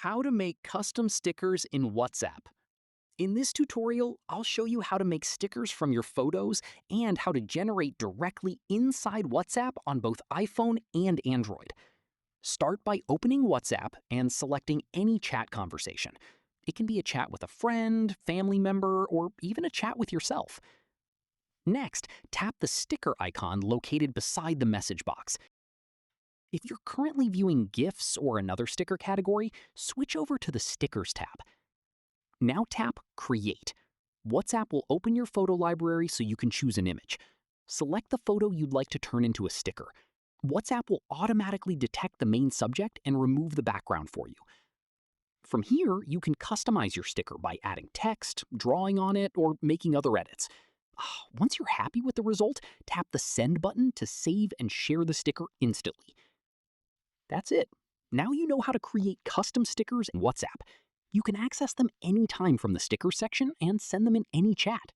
How to make custom stickers in WhatsApp. In this tutorial, I'll show you how to make stickers from your photos and how to generate directly inside WhatsApp on both iPhone and Android. Start by opening WhatsApp and selecting any chat conversation. It can be a chat with a friend, family member, or even a chat with yourself. Next, tap the sticker icon located beside the message box. If you're currently viewing GIFs or another sticker category, switch over to the Stickers tab. Now tap Create. WhatsApp will open your photo library so you can choose an image. Select the photo you'd like to turn into a sticker. WhatsApp will automatically detect the main subject and remove the background for you. From here, you can customize your sticker by adding text, drawing on it, or making other edits. Once you're happy with the result, tap the Send button to save and share the sticker instantly. That's it. Now you know how to create custom stickers in WhatsApp. You can access them anytime from the stickers section and send them in any chat.